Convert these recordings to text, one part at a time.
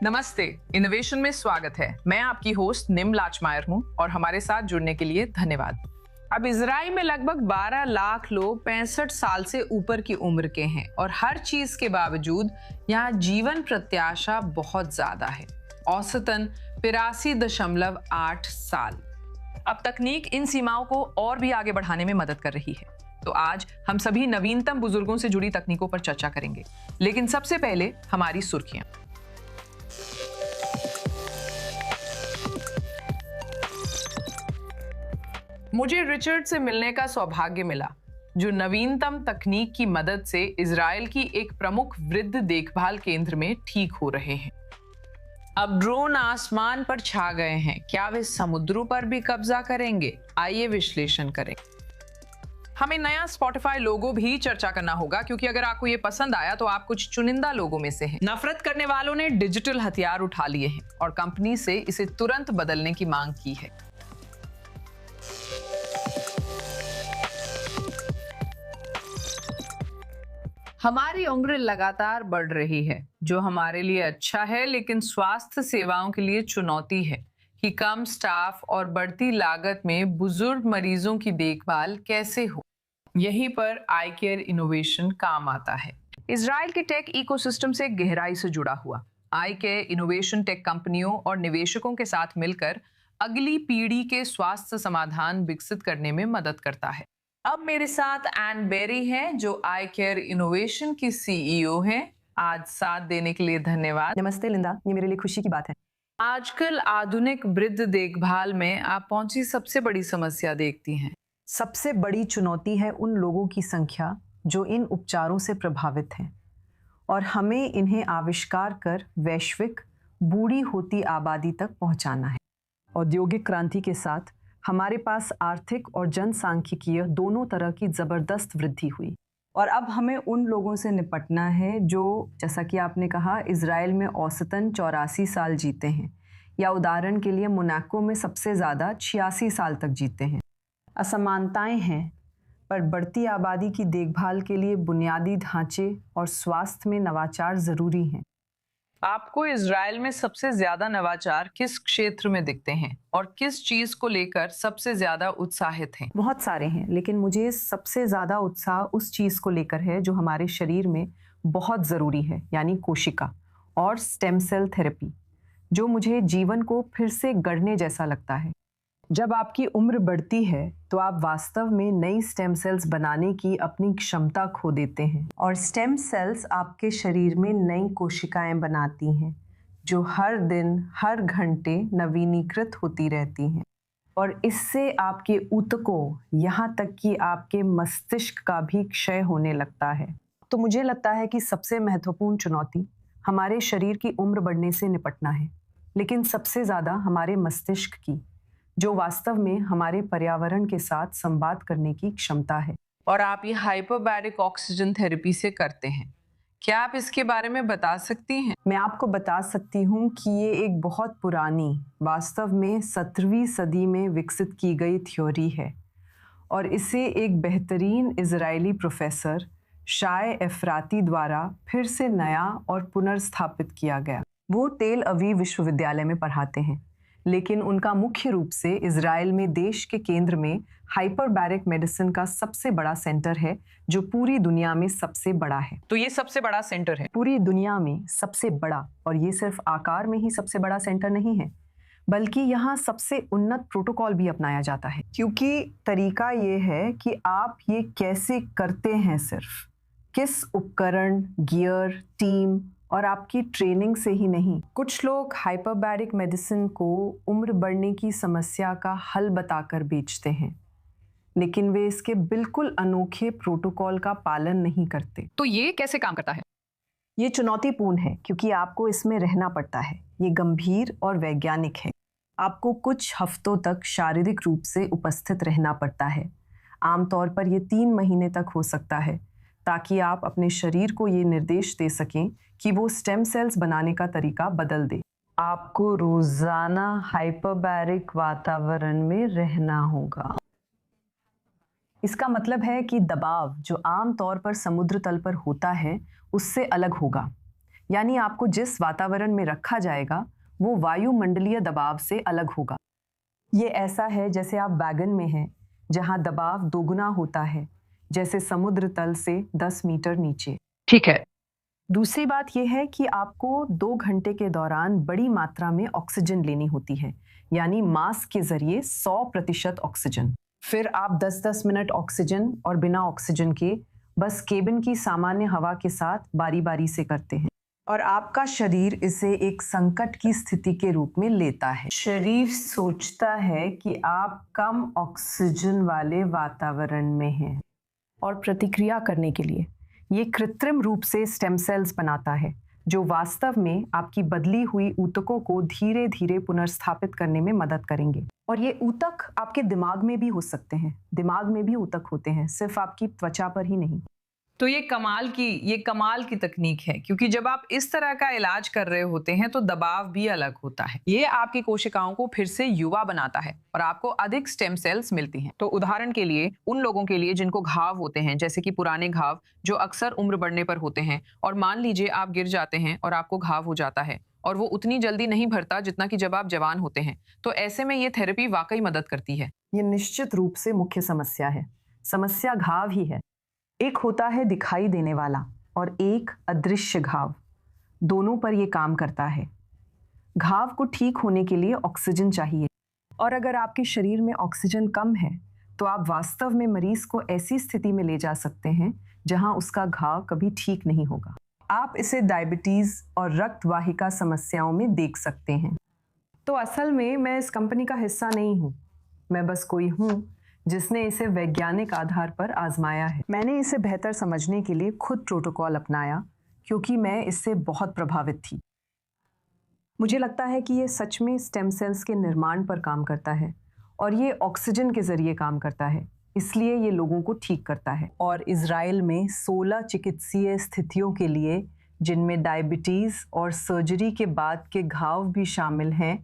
नमस्ते, इनोवेशन में स्वागत है। मैं आपकी होस्ट निम लाचमायर हूँ और हमारे साथ जुड़ने के लिए धन्यवाद। अब इजराइल में लगभग 12 लाख लोग 65 साल से ऊपर की उम्र के हैं और हर चीज के बावजूद यहाँ जीवन प्रत्याशा बहुत ज्यादा है, औसतन 82.8 साल। अब तकनीक इन सीमाओं को और भी आगे बढ़ाने में मदद कर रही है। तो आज हम सभी नवीनतम बुजुर्गों से जुड़ी तकनीकों पर चर्चा करेंगे, लेकिन सबसे पहले हमारी सुर्खियां। मुझे रिचर्ड से मिलने का सौभाग्य मिला, जो नवीनतम तकनीक की मदद से इजराइल की एक प्रमुख वृद्ध देखभाल केंद्र में ठीक हो रहे हैं। अब ड्रोन आसमान पर छा गए हैं, क्या वे समुद्रों पर भी कब्जा करेंगे? आइए विश्लेषण करें। हमें नया स्पॉटिफाई लोगो भी चर्चा करना होगा, क्योंकि अगर आपको ये पसंद आया तो आप कुछ चुनिंदा लोगों में से हैं। नफरत करने वालों ने डिजिटल हथियार उठा लिए हैं और कंपनी से इसे तुरंत बदलने की मांग की है। हमारी उम्र लगातार बढ़ रही है, जो हमारे लिए अच्छा है, लेकिन स्वास्थ्य सेवाओं के लिए चुनौती है कि कम स्टाफ और बढ़ती लागत में बुजुर्ग मरीजों की देखभाल कैसे हो। यहीं पर आई केयर इनोवेशन काम आता है। इजराइल के टेक इकोसिस्टम से गहराई से जुड़ा हुआ आई केयर इनोवेशन टेक कंपनियों और निवेशकों के साथ मिलकर अगली पीढ़ी के स्वास्थ्य समाधान विकसित करने में मदद करता है। अब मेरे साथ एन बेरी हैं, जो आई केयर इनोवेशन की सीईओ हैं। आज साथ देने के लिए धन्यवाद। नमस्ते लिंदा, ये मेरे लिए खुशी की बात है। आजकल आधुनिक वृद्ध देखभाल में आप कौन सी सबसे बड़ी समस्या देखती हैं? सबसे बड़ी चुनौती है उन लोगों की संख्या जो इन उपचारों से प्रभावित हैं और हमें इन्हें आविष्कार कर वैश्विक बूढ़ी होती आबादी तक पहुंचाना है। औद्योगिक क्रांति के साथ हमारे पास आर्थिक और जनसांख्यिकीय दोनों तरह की जबरदस्त वृद्धि हुई और अब हमें उन लोगों से निपटना है जो, जैसा कि आपने कहा, इजराइल में औसतन 84 साल जीते हैं, या उदाहरण के लिए मोनाको में सबसे ज़्यादा 86 साल तक जीते हैं। असमानताएं हैं, पर बढ़ती आबादी की देखभाल के लिए बुनियादी ढांचे और स्वास्थ्य में नवाचार ज़रूरी हैं। आपको इजराइल में सबसे ज्यादा नवाचार किस क्षेत्र में दिखते हैं और किस चीज को लेकर सबसे ज्यादा उत्साहित हैं? बहुत सारे हैं, लेकिन मुझे सबसे ज़्यादा उत्साह उस चीज़ को लेकर है जो हमारे शरीर में बहुत ज़रूरी है, यानी कोशिका और स्टेम सेल थेरेपी, जो मुझे जीवन को फिर से गढ़ने जैसा लगता है। जब आपकी उम्र बढ़ती है तो आप वास्तव में नई स्टेम सेल्स बनाने की अपनी क्षमता खो देते हैं और स्टेम सेल्स आपके शरीर में नई कोशिकाएं बनाती हैं जो हर दिन हर घंटे नवीनीकृत होती रहती हैं और इससे आपके ऊतकों, यहाँ तक कि आपके मस्तिष्क का भी क्षय होने लगता है। तो मुझे लगता है कि सबसे महत्वपूर्ण चुनौती हमारे शरीर की उम्र बढ़ने से निपटना है, लेकिन सबसे ज़्यादा हमारे मस्तिष्क की, जो वास्तव में हमारे पर्यावरण के साथ संवाद करने की क्षमता है। और आप ये हाइपरबैरिक ऑक्सीजन थेरेपी से करते हैं, क्या आप इसके बारे में बता सकती हैं? मैं आपको बता सकती हूँ कि ये एक बहुत पुरानी, वास्तव में 17वीं सदी में विकसित की गई थ्योरी है और इसे एक बेहतरीन इजरायली प्रोफेसर शाय एफराती द्वारा फिर से नया और पुनर्स्थापित किया गया। वो तेल अवीव विश्वविद्यालय में पढ़ाते हैं, लेकिन उनका मुख्य रूप से इजराइल में देश के केंद्र में हाइपरबैरिक मेडिसिन का सबसे बड़ा सेंटर है, जो पूरी दुनिया में सबसे बड़ा है। तो ये सबसे बड़ा सेंटर है पूरी दुनिया में सबसे बड़ा, और ये सिर्फ आकार में ही सबसे बड़ा सेंटर नहीं है, बल्कि यहाँ सबसे उन्नत प्रोटोकॉल भी अपनाया जाता है, क्योंकि तरीका ये है कि आप ये कैसे करते हैं, सिर्फ किस उपकरण, गियर, टीम और आपकी ट्रेनिंग से ही नहीं। कुछ लोग हाइपरबैरिक मेडिसिन को उम्र बढ़ने की समस्या का हल बताकर बेचते हैं, लेकिन वे इसके बिल्कुल अनोखे प्रोटोकॉल का पालन नहीं करते। तो ये कैसे काम करता है? ये चुनौतीपूर्ण है क्योंकि आपको इसमें रहना पड़ता है। ये गंभीर और वैज्ञानिक है। आपको कुछ हफ्तों तक शारीरिक रूप से उपस्थित रहना पड़ता है। आमतौर पर ये 3 महीने तक हो सकता है, ताकि आप अपने शरीर को ये निर्देश दे सकें कि वो स्टेम सेल्स बनाने का तरीका बदल दे। आपको रोजाना हाइपरबैरिक वातावरण में रहना होगा। इसका मतलब है कि दबाव जो आम तौर पर समुद्र तल पर होता है, उससे अलग होगा। यानी आपको जिस वातावरण में रखा जाएगा वो वायुमंडलीय दबाव से अलग होगा। ये ऐसा है जैसे आप वैगन में हैं, जहां दबाव दोगुना होता है, जैसे समुद्र तल से 10 मीटर नीचे। ठीक है। दूसरी बात यह है कि आपको 2 घंटे के दौरान बड़ी मात्रा में ऑक्सीजन लेनी होती है, यानी मास्क के जरिए 100% ऑक्सीजन। फिर आप 10-10 मिनट ऑक्सीजन और बिना ऑक्सीजन के बस केबिन की सामान्य हवा के साथ बारी बारी से करते हैं, और आपका शरीर इसे एक संकट की स्थिति के रूप में लेता है। शरीर सोचता है कि आप कम ऑक्सीजन वाले वातावरण में हैं, और प्रतिक्रिया करने के लिए ये कृत्रिम रूप से स्टेम सेल्स बनाता है, जो वास्तव में आपकी बदली हुई ऊतकों को धीरे धीरे पुनर्स्थापित करने में मदद करेंगे। और ये ऊतक आपके दिमाग में भी हो सकते हैं, दिमाग में भी ऊतक होते हैं, सिर्फ आपकी त्वचा पर ही नहीं। तो ये कमाल की तकनीक है, क्योंकि जब आप इस तरह का इलाज कर रहे होते हैं तो दबाव भी अलग होता है। ये आपकी कोशिकाओं को फिर से युवा बनाता है और आपको अधिक स्टेम सेल्स मिलती हैं। तो उदाहरण के लिए उन लोगों के लिए जिनको घाव होते हैं, जैसे कि पुराने घाव जो अक्सर उम्र बढ़ने पर होते हैं, और मान लीजिए आप गिर जाते हैं और आपको घाव हो जाता है और वो उतनी जल्दी नहीं भरता जितना कि जब आप जवान होते हैं, तो ऐसे में ये थेरेपी वाकई मदद करती है। ये निश्चित रूप से मुख्य समस्या है। समस्या घाव ही है। एक होता है दिखाई देने वाला और एक अदृश्य घाव। दोनों पर यह काम करता है। घाव को ठीक होने के लिए ऑक्सीजन चाहिए, और अगर आपके शरीर में ऑक्सीजन कम है तो आप वास्तव में मरीज को ऐसी स्थिति में ले जा सकते हैं जहां उसका घाव कभी ठीक नहीं होगा। आप इसे डायबिटीज और रक्त वाहिका समस्याओं में देख सकते हैं। तो असल में मैं इस कंपनी का हिस्सा नहीं हूं, मैं बस कोई हूं जिसने इसे वैज्ञानिक आधार पर आजमाया है। मैंने इसे बेहतर समझने के लिए खुद प्रोटोकॉल अपनाया, क्योंकि मैं इससे बहुत प्रभावित थी। मुझे लगता है कि ये सच में स्टेम सेल्स के निर्माण पर काम करता है, और ये ऑक्सीजन के जरिए काम करता है, इसलिए ये लोगों को ठीक करता है। और इजराइल में 16 चिकित्सीय स्थितियों के लिए, जिनमें डायबिटीज और सर्जरी के बाद के घाव भी शामिल हैं,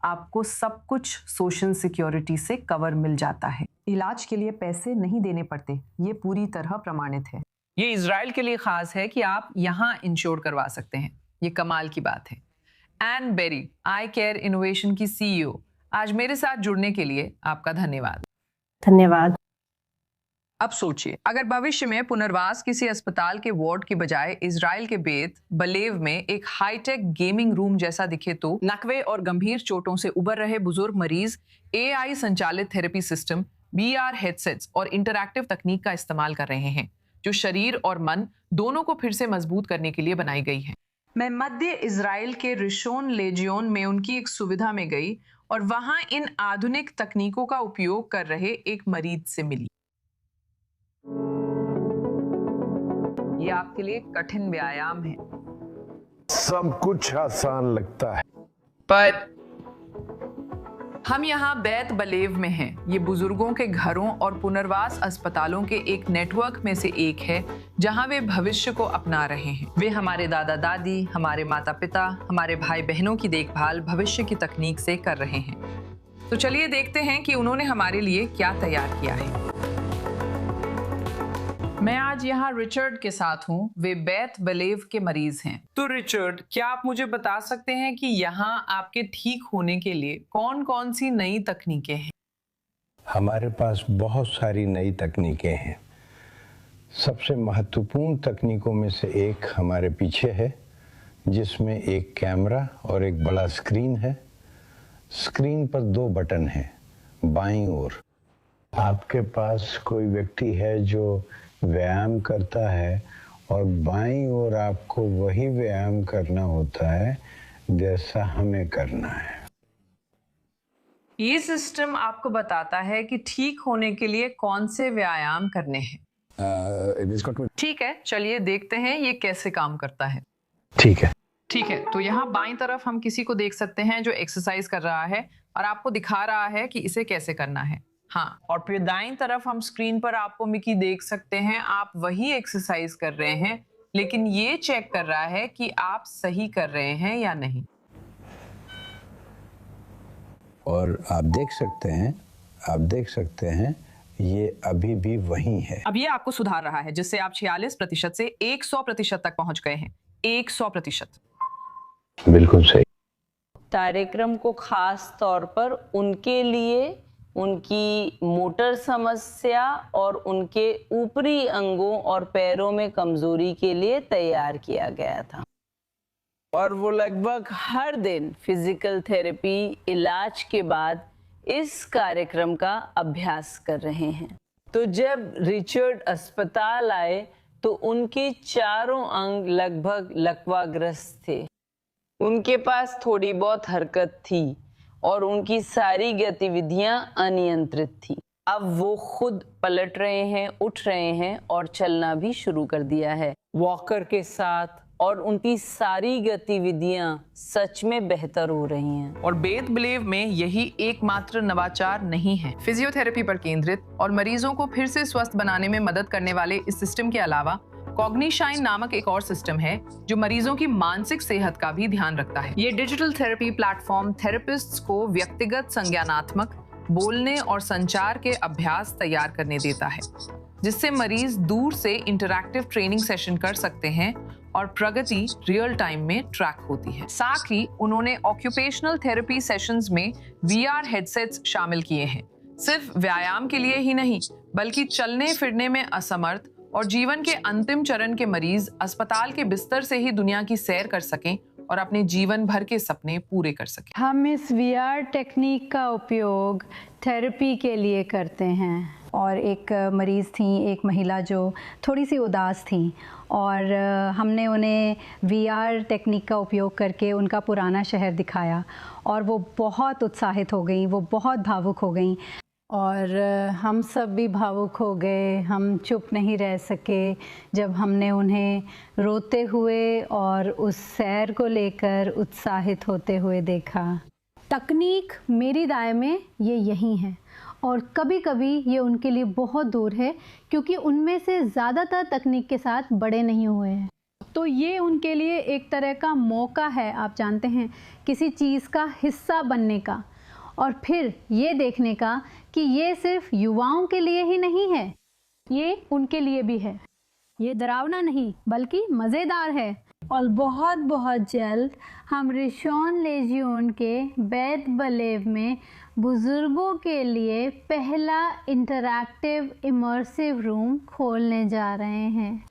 आपको सब कुछ सोशल सिक्योरिटी से कवर मिल जाता है। इलाज के लिए पैसे नहीं देने पड़ते, ये पूरी तरह प्रमाणित है। ये इजराइल के लिए खास है कि आप यहाँ इंश्योर करवा सकते हैं। ये कमाल की बात है। एन बेरी, आई केयर इनोवेशन की सीईओ, आज मेरे साथ जुड़ने के लिए आपका धन्यवाद। धन्यवाद। अब सोचिए, अगर भविष्य में पुनर्वास किसी अस्पताल के वार्ड की बजाय इजराइल के बेत बलेव में एक हाईटेक गेमिंग रूम जैसा दिखे, तो नकवे और गंभीर चोटों से उबर रहे बुजुर्ग मरीज एआई संचालित थेरेपी सिस्टम, बीआर हेडसेट्स और इंटरैक्टिव तकनीक का इस्तेमाल कर रहे हैं, जो शरीर और मन दोनों को फिर से मजबूत करने के लिए बनाई गई है। मैं मध्य इजराइल के रिशोन लेजियोन में उनकी एक सुविधा में गई और वहां इन आधुनिक तकनीकों का उपयोग कर रहे एक मरीज से मिली। ये आपके लिए कठिन व्यायाम है। सब कुछ आसान लगता है, पर हम यहाँ बैत बलेव में हैं। ये बुजुर्गों के घरों और पुनर्वास अस्पतालों के एक नेटवर्क में से एक है, जहाँ वे भविष्य को अपना रहे हैं। वे हमारे दादा दादी, हमारे माता पिता, हमारे भाई बहनों की देखभाल भविष्य की तकनीक से कर रहे हैं। तो चलिए देखते हैं कि उन्होंने हमारे लिए क्या तैयार किया है। मैं आज यहाँ रिचर्ड के साथ हूँ। वे बैत बलेव के मरीज हैं। तो रिचर्ड, क्या आप मुझे बता सकते हैं कि यहाँ आपके ठीक होने के लिए कौन कौन सी नई तकनीकें हैं? हमारे पास बहुत सारी नई तकनीकें हैं। सबसे महत्वपूर्ण तकनीकों में से एक हमारे पीछे है, जिसमें एक कैमरा और एक बड़ा स्क्रीन है। स्क्रीन पर 2 बटन हैं बाईं ओर। आपके पास कोई व्यक्ति है जो व्यायाम करता है, और बाईं ओर आपको वही व्यायाम करना होता है जैसा हमें करना है। ये सिस्टम आपको बताता है कि ठीक होने के लिए कौन से व्यायाम करने हैं। ठीक है, चलिए देखते हैं ये कैसे काम करता है। ठीक है, तो यहाँ बाईं तरफ हम किसी को देख सकते हैं जो एक्सरसाइज कर रहा है और आपको दिखा रहा है कि इसे कैसे करना है। हाँ, और फिर दाईं तरफ हम स्क्रीन पर आपको मिकी देख सकते हैं। आप वही एक्सरसाइज कर रहे हैं, लेकिन ये चेक कर रहा है कि आप सही कर रहे हैं या नहीं। और आप देख सकते हैं ये अभी भी वही है। अब ये आपको सुधार रहा है, जिससे आप 46% से 100% तक पहुंच गए हैं। 100%। बिल्कुल सही। कार्यक्रम को खास तौर पर उनके लिए, उनकी मोटर समस्या और उनके ऊपरी अंगों और पैरों में कमजोरी के लिए तैयार किया गया था। और वो लगभग हर दिन फिजिकल थेरेपी इलाज के बाद इस कार्यक्रम का अभ्यास कर रहे हैं। तो जब रिचर्ड अस्पताल आए तो उनके चारों अंग लगभग लकवाग्रस्त थे। उनके पास थोड़ी बहुत हरकत थी और उनकी सारी गतिविधियां अनियंत्रित थी। अब वो खुद पलट रहे हैं, उठ रहे हैं और चलना भी शुरू कर दिया है वॉकर के साथ, और उनकी सारी गतिविधियां सच में बेहतर हो रही हैं। और बेथ बिलीव में यही एकमात्र नवाचार नहीं है। फिजियोथेरेपी पर केंद्रित और मरीजों को फिर से स्वस्थ बनाने में मदद करने वाले इस सिस्टम के अलावा कॉग्निशाइन नामक एक और सिस्टम है जो मरीजों की मानसिक सेहत का भी ध्यान रखता है। ये डिजिटल थेरेपी प्लेटफॉर्म थेरेपिस्ट्स को व्यक्तिगत संज्ञानात्मक, बोलने और संचार के अभ्यास तैयार करने देता है, जिससे मरीज दूर से इंटरैक्टिव ट्रेनिंग सेशन कर सकते हैं और प्रगति रियल टाइम में ट्रैक होती है। साथ ही उन्होंने ऑक्यूपेशनल थेरेपी सेशंस में VR हेडसेट्स शामिल किए हैं, सिर्फ व्यायाम के लिए ही नहीं बल्कि चलने फिरने में असमर्थ और जीवन के अंतिम चरण के मरीज अस्पताल के बिस्तर से ही दुनिया की सैर कर सकें और अपने जीवन भर के सपने पूरे कर सकें। हम इस VR टेक्निक का उपयोग थेरेपी के लिए करते हैं। और एक मरीज़ थी, एक महिला जो थोड़ी सी उदास थी, और हमने उन्हें VR टेक्निक का उपयोग करके उनका पुराना शहर दिखाया और वो बहुत उत्साहित हो गई, वो बहुत भावुक हो गई। और हम सब भी भावुक हो गए, हम चुप नहीं रह सके जब हमने उन्हें रोते हुए और उस सैर को लेकर उत्साहित होते हुए देखा। तकनीक मेरी राय में ये यही है, और कभी कभी ये उनके लिए बहुत दूर है क्योंकि उनमें से ज़्यादातर तकनीक के साथ बड़े नहीं हुए हैं। तो ये उनके लिए एक तरह का मौका है, आप जानते हैं, किसी चीज़ का हिस्सा बनने का, और फिर ये देखने का कि ये सिर्फ युवाओं के लिए ही नहीं है, ये उनके लिए भी है। ये डरावना नहीं बल्कि मज़ेदार है। और बहुत बहुत जल्द हम रिशॉन लेजियोन के बेथ बिलीव में बुज़ुर्गों के लिए पहला इंटरैक्टिव इमर्सिव रूम खोलने जा रहे हैं।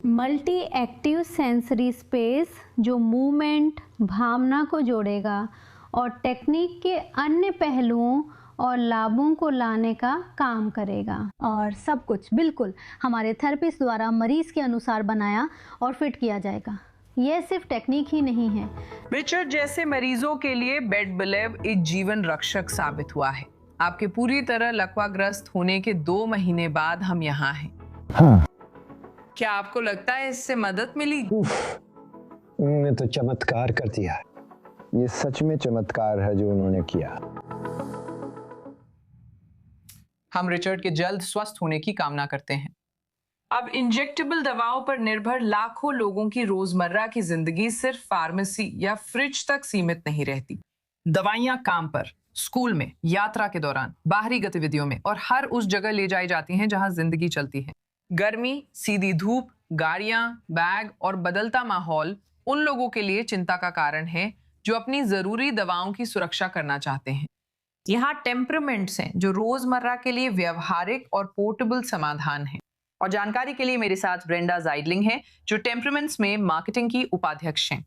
मल्टी एक्टिव सेंसरी स्पेस जो मूवमेंट, भावना को जोड़ेगा और टेक्निक के अन्य पहलुओं और लाभों को लाने का काम करेगा। और सब कुछ बिल्कुल हमारे थेरेपिस्ट द्वारा मरीज के अनुसार बनाया और फिट किया जाएगा। यह सिर्फ टेक्निक ही नहीं है। रिचर्ड जैसे मरीजों के लिए बेथ बिलीव एक जीवन रक्षक साबित हुआ है। आपके पूरी तरह लकवाग्रस्त होने के 2 महीने बाद हम यहाँ हैं। हाँ। क्या आपको लगता है इससे मदद मिली? उन्होंने तो चमत्कार कर दिया। ये सच में चमत्कार है जो उन्होंने किया। हम रिचर्ड के जल्द स्वस्थ होने की कामना करते हैं। अब इंजेक्टेबल दवाओं पर निर्भर लाखों लोगों की रोजमर्रा की जिंदगी सिर्फ फार्मेसी या फ्रिज तक सीमित नहीं रहती। दवाइयां काम पर, स्कूल में, यात्रा के दौरान, बाहरी गतिविधियों में और हर उस जगह ले जाई जाती हैं जहां जिंदगी चलती है। गर्मी, सीधी धूप, गाड़ियां, बैग और बदलता माहौल उन लोगों के लिए चिंता का कारण है जो अपनी जरूरी दवाओं की सुरक्षा करना चाहते हैं। यहाँ टेम्परामेंट्स हैं जो रोजमर्रा के लिए व्यवहारिक और पोर्टेबल समाधान हैं। और जानकारी के लिए मेरे साथ ब्रेंडा जाइडलिंग है जो टेम्परामेंट्स में मार्केटिंग की उपाध्यक्ष हैं।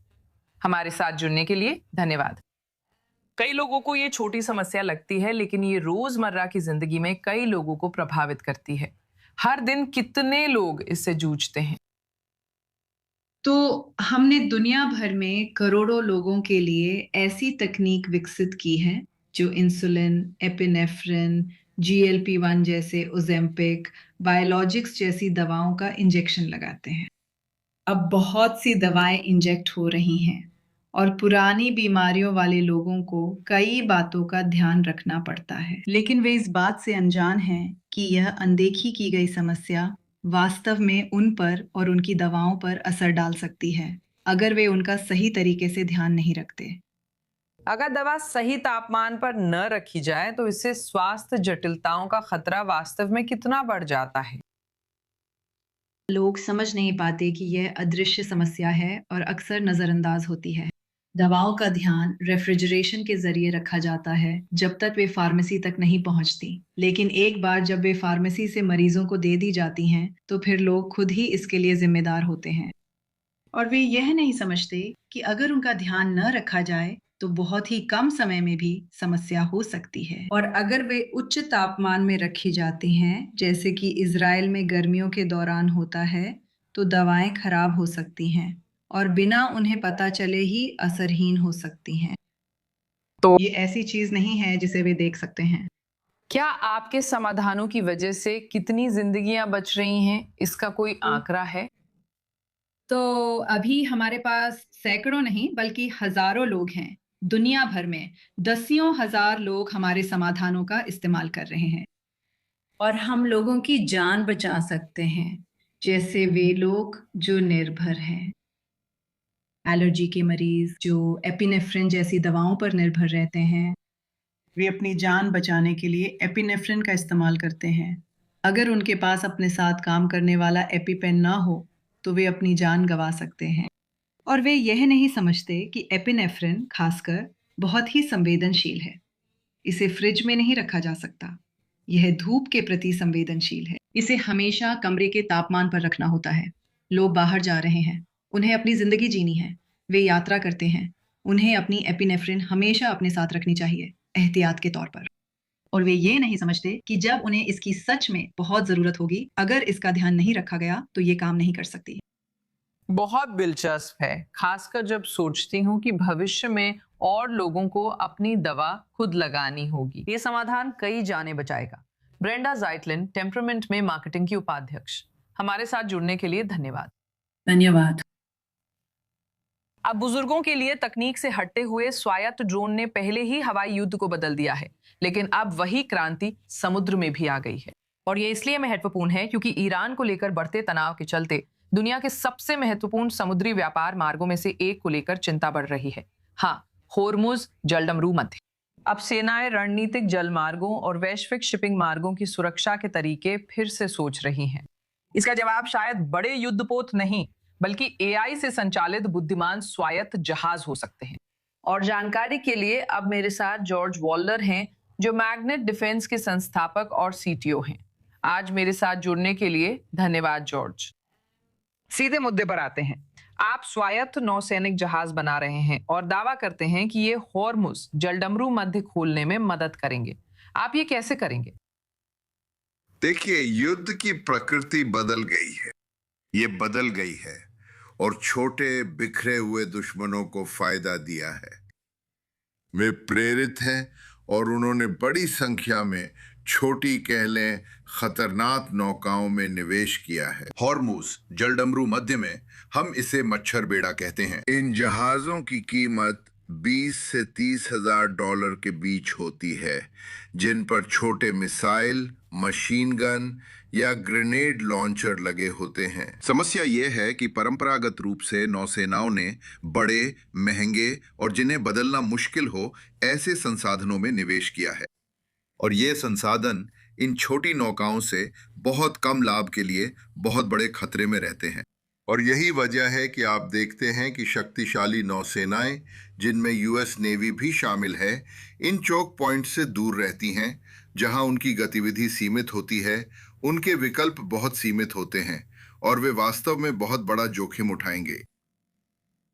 हमारे साथ जुड़ने के लिए धन्यवाद। कई लोगों को ये छोटी समस्या लगती है, लेकिन ये रोजमर्रा की जिंदगी में कई लोगों को प्रभावित करती है। हर दिन कितने लोग इससे जूझते हैं। तो हमने दुनिया भर में करोड़ों लोगों के लिए ऐसी तकनीक विकसित की है जो इंसुलिन, एपिनेफ्रिन, GLP-1 जैसे ओजेम्पिक, बायोलॉजिक्स जैसी दवाओं का इंजेक्शन लगाते हैं। अब बहुत सी दवाएं इंजेक्ट हो रही हैं और पुरानी बीमारियों वाले लोगों को कई बातों का ध्यान रखना पड़ता है, लेकिन वे इस बात से अनजान हैं कि यह अनदेखी की गई समस्या वास्तव में उन पर और उनकी दवाओं पर असर डाल सकती है अगर वे उनका सही तरीके से ध्यान नहीं रखते। अगर दवा सही तापमान पर न रखी जाए तो इससे स्वास्थ्य जटिलताओं का खतरा वास्तव में कितना बढ़ जाता है। लोग समझ नहीं पाते कि यह अदृश्य समस्या है और अक्सर नज़रअंदाज होती है। दवाओं का ध्यान रेफ्रिजरेशन के जरिए रखा जाता है जब तक वे फार्मेसी तक नहीं पहुंचती, लेकिन एक बार जब वे फार्मेसी से मरीजों को दे दी जाती हैं, तो फिर लोग खुद ही इसके लिए जिम्मेदार होते हैं। और वे यह नहीं समझते कि अगर उनका ध्यान न रखा जाए तो बहुत ही कम समय में भी समस्या हो सकती है। और अगर वे उच्च तापमान में रखी जाती हैं, जैसे कि इज़राइल में गर्मियों के दौरान होता है, तो दवाएं खराब हो सकती हैं और बिना उन्हें पता चले ही असरहीन हो सकती हैं। तो ये ऐसी चीज नहीं है जिसे वे देख सकते हैं। क्या आपके समाधानों की वजह से कितनी जिंदगियां बच रही हैं, इसका कोई आंकड़ा है? तो अभी हमारे पास सैकड़ों नहीं बल्कि हजारों लोग हैं। दुनिया भर में दसियों हजार लोग हमारे समाधानों का इस्तेमाल कर रहे हैं और हम लोगों की जान बचा सकते हैं, जैसे वे लोग जो निर्भर हैं। एलर्जी के मरीज जो एपिनेफ्रिन जैसी दवाओं पर निर्भर रहते हैं, वे अपनी जान बचाने के लिए एपिनेफ्रिन का इस्तेमाल करते हैं। अगर उनके पास अपने साथ काम करने वाला एपिपेन ना हो तो वे अपनी जान गंवा सकते हैं। और वे यह नहीं समझते कि एपिनेफ्रिन खासकर बहुत ही संवेदनशील है। इसे फ्रिज में नहीं रखा जा सकता। यह धूप के प्रति संवेदनशील है। इसे हमेशा कमरे के तापमान पर रखना होता है। लोग बाहर जा रहे हैं, उन्हें अपनी जिंदगी जीनी है, वे यात्रा करते हैं, उन्हें अपनी एपिनेफ्रिन हमेशा अपने साथ रखनी चाहिए, एहतियात के तौर पर। और वे ये नहीं समझते कि जब उन्हें इसकी सच में बहुत जरूरत होगी, अगर इसका ध्यान नहीं रखा गया तो ये काम नहीं कर सकती। बहुत दिलचस्प है, खासकर जब सोचती हूँ कि भविष्य में और लोगों को अपनी दवा खुद लगानी होगी। ये समाधान कई जानें बचाएगा। ब्रेंडा ज़ाइटलिन, टेम्परामेंट में मार्केटिंग की उपाध्यक्ष, हमारे साथ जुड़ने के लिए धन्यवाद। धन्यवाद। अब बुजुर्गों के लिए तकनीक से हटते हुए स्वायत्त ड्रोन ने पहले ही हवाई युद्ध को बदल दिया है, लेकिन अब वही क्रांति समुद्र में भी आ गई है। और ये इसलिए महत्वपूर्ण है क्योंकि ईरान को लेकर बढ़ते तनाव के चलते दुनिया के सबसे महत्वपूर्ण समुद्री व्यापार मार्गों में से एक को लेकर चिंता बढ़ रही है। हाँ, होर्मुज जलडमरू मध्य। अब सेनाएं रणनीतिक जल मार्गों और वैश्विक शिपिंग मार्गों की सुरक्षा के तरीके फिर से सोच रही हैं। इसका जवाब शायद बड़े युद्धपोत नहीं, बल्कि एआई से संचालित बुद्धिमान स्वायत्त जहाज हो सकते हैं। और जानकारी के लिए अब मेरे साथ जॉर्ज वॉलर हैं, जो मैग्नेट डिफेंस के संस्थापक और सीटीओ हैं। आज मेरे साथ जुड़ने के लिए धन्यवाद जॉर्ज। सीधे मुद्दे पर आते हैं। आप स्वायत्त नौसैनिक जहाज बना रहे हैं और दावा करते हैं कि ये होर्मुज जलडमरू मध्य खोलने में मदद करेंगे। आप ये कैसे करेंगे? देखिए, युद्ध की प्रकृति बदल गई है। ये बदल गई है और छोटे बिखरे हुए दुश्मनों को फायदा दिया है। वे प्रेरित हैं और उन्होंने बड़ी संख्या में छोटी, कह लें खतरनाक नौकाओं में निवेश किया है। हॉर्मुज जलडमरू मध्य में हम इसे मच्छर बेड़ा कहते हैं। इन जहाजों की कीमत 20 से 30 हजार डॉलर के बीच होती है, जिन पर छोटे मिसाइल, मशीन गन या ग्रेनेड लॉन्चर लगे होते हैं। समस्या यह है कि परंपरागत रूप से नौसेनाओं ने बड़े, महंगे और जिन्हें बदलना मुश्किल हो ऐसे संसाधनों में निवेश किया है, और ये संसाधन इन छोटी नौकाओं से बहुत कम लाभ के लिए बहुत बड़े खतरे में रहते हैं। और यही वजह है कि आप देखते हैं कि शक्तिशाली नौसेनाएं, जिनमें यूएस नेवी भी शामिल है, इन चोक पॉइंट से दूर रहती हैं, जहां उनकी गतिविधि सीमित होती है। उनके विकल्प बहुत सीमित होते हैं और वे वास्तव में बहुत बड़ा जोखिम उठाएंगे।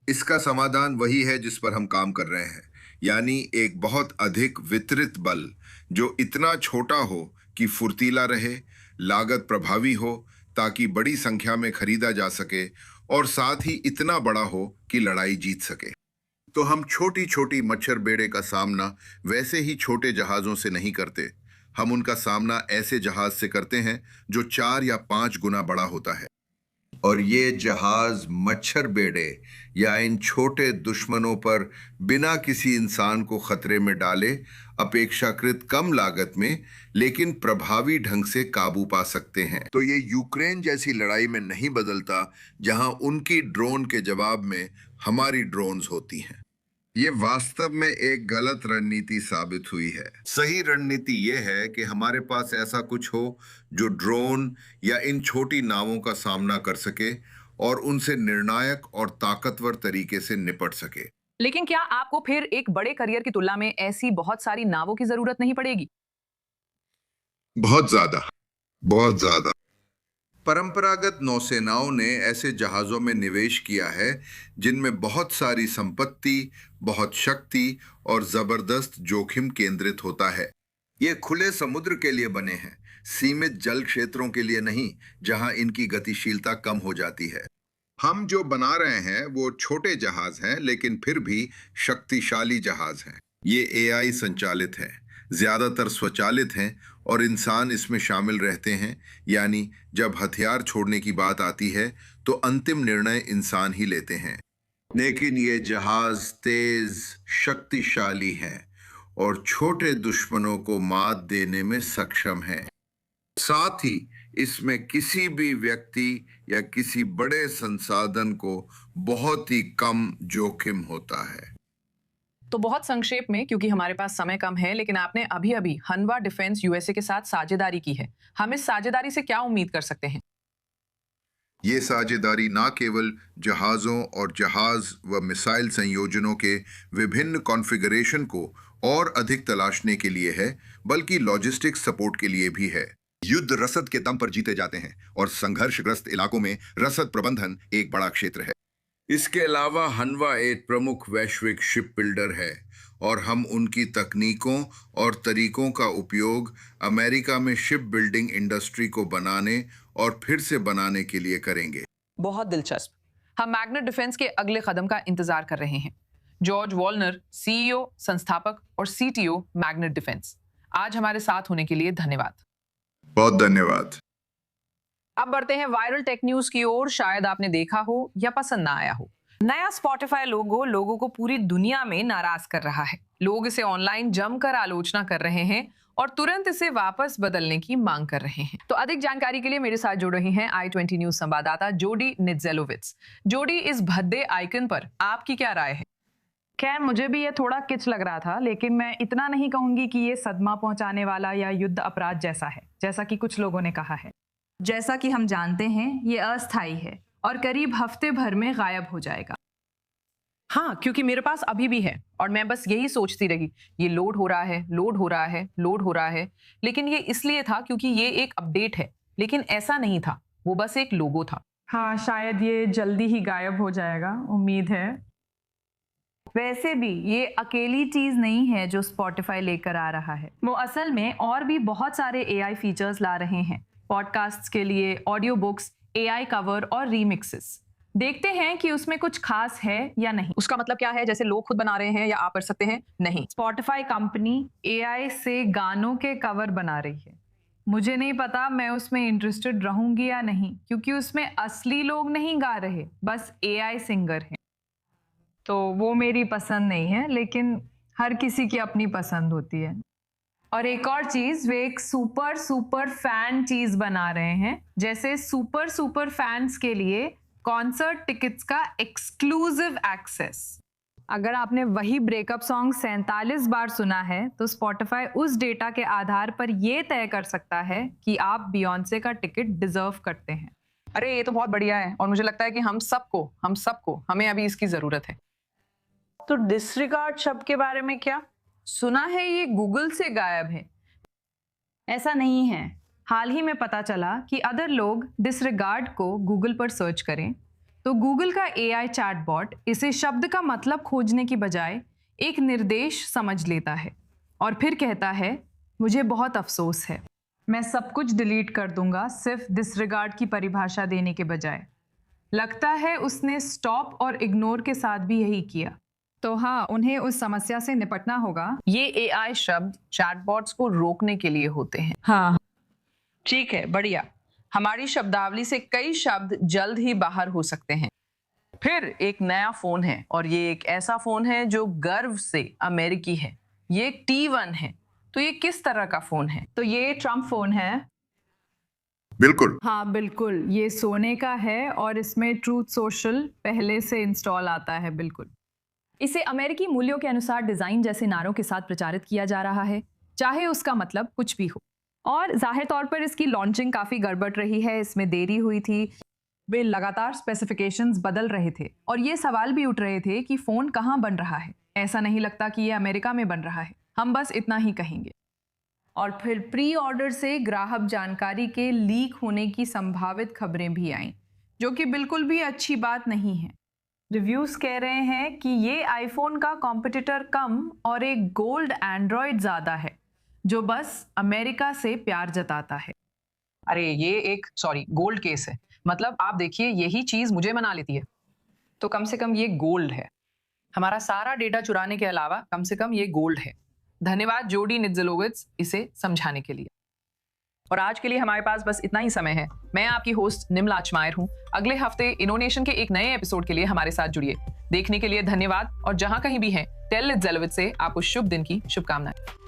इसका समाधान वही है जिस पर हम काम कर रहे हैं, यानी एक बहुत अधिक वितरित बल जो इतना छोटा हो कि फुर्तीला रहे, लागत प्रभावी हो ताकि बड़ी संख्या में खरीदा जा सके, और साथ ही इतना बड़ा हो कि लड़ाई जीत सके। तो हम छोटी छोटी मच्छर बेड़े का सामना वैसे ही छोटे जहाज़ों से नहीं करते। हम उनका सामना ऐसे जहाज से करते हैं जो 4 या 5 गुना बड़ा होता है। और ये जहाज मच्छर बेड़े या इन छोटे दुश्मनों पर बिना किसी इंसान को खतरे में डाले अपेक्षाकृत कम लागत में लेकिन प्रभावी ढंग से काबू पा सकते हैं। तो ये यूक्रेन जैसी लड़ाई में नहीं बदलता, जहां उनकी ड्रोन के जवाब में हमारी ड्रोन्स होती हैं। ये वास्तव में एक गलत रणनीति साबित हुई है। सही रणनीति ये है कि हमारे पास ऐसा कुछ हो जो ड्रोन या इन छोटी नावों का सामना कर सके और उनसे निर्णायक और ताकतवर तरीके से निपट सके। लेकिन क्या आपको फिर एक बड़े करियर की तुलना में ऐसी बहुत सारी नावों की जरूरत नहीं पड़ेगी? बहुत ज्यादा, बहुत ज्यादा। परंपरागत नौसेनाओं ने ऐसे जहाजों में निवेश किया है जिनमें बहुत सारी संपत्ति, बहुत शक्ति और जबरदस्त जोखिम केंद्रित होता है। ये खुले समुद्र के लिए बने हैं, सीमित जल क्षेत्रों के लिए नहीं, जहां इनकी गतिशीलता कम हो जाती है। हम जो बना रहे हैं वो छोटे जहाज हैं, लेकिन फिर भी शक्तिशाली जहाज हैं। ये एआई संचालित हैं, ज्यादातर स्वचालित हैं और इंसान इसमें शामिल रहते हैं। यानी जब हथियार छोड़ने की बात आती है तो अंतिम निर्णय इंसान ही लेते हैं। लेकिन ये जहाज तेज, शक्तिशाली हैं और छोटे दुश्मनों को मात देने में सक्षम हैं। साथ ही इसमें किसी भी व्यक्ति या किसी बड़े संसाधन को बहुत ही कम जोखिम होता है। तो बहुत संक्षेप में, क्योंकि हमारे पास समय कम है, लेकिन आपने अभी अभी हनवा डिफेंस यूएसए के साथ साझेदारी की है। हम इस साझेदारी से क्या उम्मीद कर सकते हैं? ये साझेदारी न केवल जहाज़ों और जहाज व मिसाइल संयोजनों के विभिन्न कॉन्फ़िगरेशन को और अधिक तलाशने के लिए है, बल्कि लॉजिस्टिक्स सपोर्ट के लिए भी है। युद्ध रसद के दम पर जीते जाते हैं और संघर्षग्रस्त इलाकों में रसद प्रबंधन एक बड़ा क्षेत्र है। इसके अलावा हनवा एक प्रमुख वैश्विक शिप बिल्डर है और हम उनकी तकनीकों और तरीकों का उपयोग अमेरिका में शिप बिल्डिंग इंडस्ट्री को बनाने और फिर से बनाने के लिए करेंगे। बहुत दिलचस्प। हम मैग्नेट डिफेंस के अगले कदम का इंतजार कर रहे हैं। जॉर्ज वॉलनर, सीईओ, संस्थापक और सीटीओ मैग्नेट डिफेंस, आज हमारे साथ होने के लिए धन्यवाद। बहुत धन्यवाद। अब बढ़ते हैं वायरल टेक न्यूज की ओर। शायद आपने देखा हो या पसंद ना आया हो। नया स्पॉटिफाई लोगो लोगों को पूरी दुनिया में नाराज कर रहा है। लोग इसे ऑनलाइन जमकर आलोचना कर रहे हैं और तुरंत इसे वापस बदलने की मांग कर रहे हैं। तो अधिक जानकारी के लिए मेरे साथ जुड़ रही हैं i20 न्यूज संवाददाता जोडी नित्जेलोविच। जोडी, इस भद्दे आइकन पर आपकी क्या राय है? खैर, मुझे भी ये थोड़ा किच लग रहा था, लेकिन मैं इतना नहीं कहूंगी कि ये सदमा पहुंचाने वाला या युद्ध अपराध जैसा है, जैसा कि कुछ लोगों ने कहा है। जैसा कि हम जानते हैं, ये अस्थायी है और करीब हफ्ते भर में गायब हो जाएगा। हाँ, क्योंकि मेरे पास अभी भी है और मैं बस यही सोचती रही, ये लोड हो रहा है, लोड हो रहा है, लोड हो रहा है। लेकिन ये इसलिए था क्योंकि ये एक अपडेट है, लेकिन ऐसा नहीं था, वो बस एक लोगो था। हाँ, शायद ये जल्दी ही गायब हो जाएगा, उम्मीद है। वैसे भी ये अकेली चीज नहीं है जो स्पॉटिफाई लेकर आ रहा है। वो असल में और भी बहुत सारे AI फीचर्स ला रहे हैं, पॉडकास्ट्स के लिए, ऑडियो बुक्स, AI कवर और रीमिक्सेस। देखते हैं कि उसमें कुछ खास है या नहीं। उसका मतलब क्या है? जैसे लोग खुद बना रहे हैं या आप कर सकते हैं? नहीं, स्पॉटिफाई कंपनी AI से गानों के कवर बना रही है। मुझे नहीं पता मैं उसमें इंटरेस्टेड रहूंगी या नहीं, क्योंकि उसमें असली लोग नहीं गा रहे, बस AI सिंगर हैं। तो वो मेरी पसंद नहीं है, लेकिन हर किसी की अपनी पसंद होती है। और एक और चीज, वे एक सुपर सुपर फैन चीज बना रहे हैं, जैसे सुपर सुपर फैंस के लिए कॉन्सर्ट टिकट्स का एक्सक्लूसिव एक्सेस। अगर आपने वही ब्रेकअप सॉन्ग 47 बार सुना है, तो स्पॉटिफाई उस डेटा के आधार पर यह तय कर सकता है कि आप बियॉन्से का टिकट डिजर्व करते हैं। अरे ये तो बहुत बढ़िया है और मुझे लगता है कि हम सबको हमें अभी इसकी जरूरत है। तो डिसरिगार्ड शब्द के बारे में क्या? सुना है ये गूगल से गायब है। ऐसा नहीं है। हाल ही में पता चला कि अगर लोग डिसरिगार्ड को गूगल पर सर्च करें, तो गूगल का AI चैटबॉट इसे शब्द का मतलब खोजने की बजाय एक निर्देश समझ लेता है और फिर कहता है, मुझे बहुत अफसोस है, मैं सब कुछ डिलीट कर दूंगा सिर्फ डिसरिगार्ड की परिभाषा देने के बजाय। लगता है उसने स्टॉप और इग्नोर के साथ भी यही किया। तो हाँ, उन्हें उस समस्या से निपटना होगा। ये AI शब्द चैटबॉट्स को रोकने के लिए होते हैं। हाँ, ठीक है, बढ़िया। हमारी शब्दावली से कई शब्द जल्द ही बाहर हो सकते हैं। फिर एक नया फोन है और ये एक ऐसा फोन है जो गर्व से अमेरिकी है। ये एक T1 है। तो ये किस तरह का फोन है? तो ये ट्रम्प फोन है। बिल्कुल। हाँ बिल्कुल, ये सोने का है और इसमें ट्रूथ सोशल पहले से इंस्टॉल आता है। बिल्कुल। इसे अमेरिकी मूल्यों के अनुसार डिजाइन जैसे नारों के साथ प्रचारित किया जा रहा है, चाहे उसका मतलब कुछ भी हो। और जाहिर तौर पर इसकी लॉन्चिंग काफी गड़बड़ रही है, इसमें देरी हुई थी, वे लगातार स्पेसिफिकेशंस बदल रहे थे और ये सवाल भी उठ रहे थे कि फोन कहाँ बन रहा है। ऐसा नहीं लगता कि ये अमेरिका में बन रहा है, हम बस इतना ही कहेंगे। और फिर प्री ऑर्डर से ग्राहक जानकारी के लीक होने की संभावित खबरें भी आईं, जो कि बिल्कुल भी अच्छी बात नहीं है। रिव्यूज कह रहे हैं कि ये आईफोन का कॉम्पिटिटर कम और एक गोल्ड एंड्रॉयड ज्यादा है, जो बस अमेरिका से प्यार जताता है। अरे ये एक गोल्ड केस है, मतलब आप देखिए यही चीज मुझे मना लेती है, तो कम से कम ये गोल्ड है। हमारा सारा डेटा चुराने के अलावा कम से कम ये गोल्ड है। धन्यवाद जोडी नित्ज़लोविट्ज इसे समझाने के लिए। और आज के लिए हमारे पास बस इतना ही समय है। मैं आपकी होस्ट निम्ला अचमायर हूँ। अगले हफ्ते इनोनेशन के एक नए एपिसोड के लिए हमारे साथ जुड़िए। देखने के लिए धन्यवाद और जहां कहीं भी हैं टेल नित्ज़लोविट्ज से आपको शुभ दिन की शुभकामनाएं।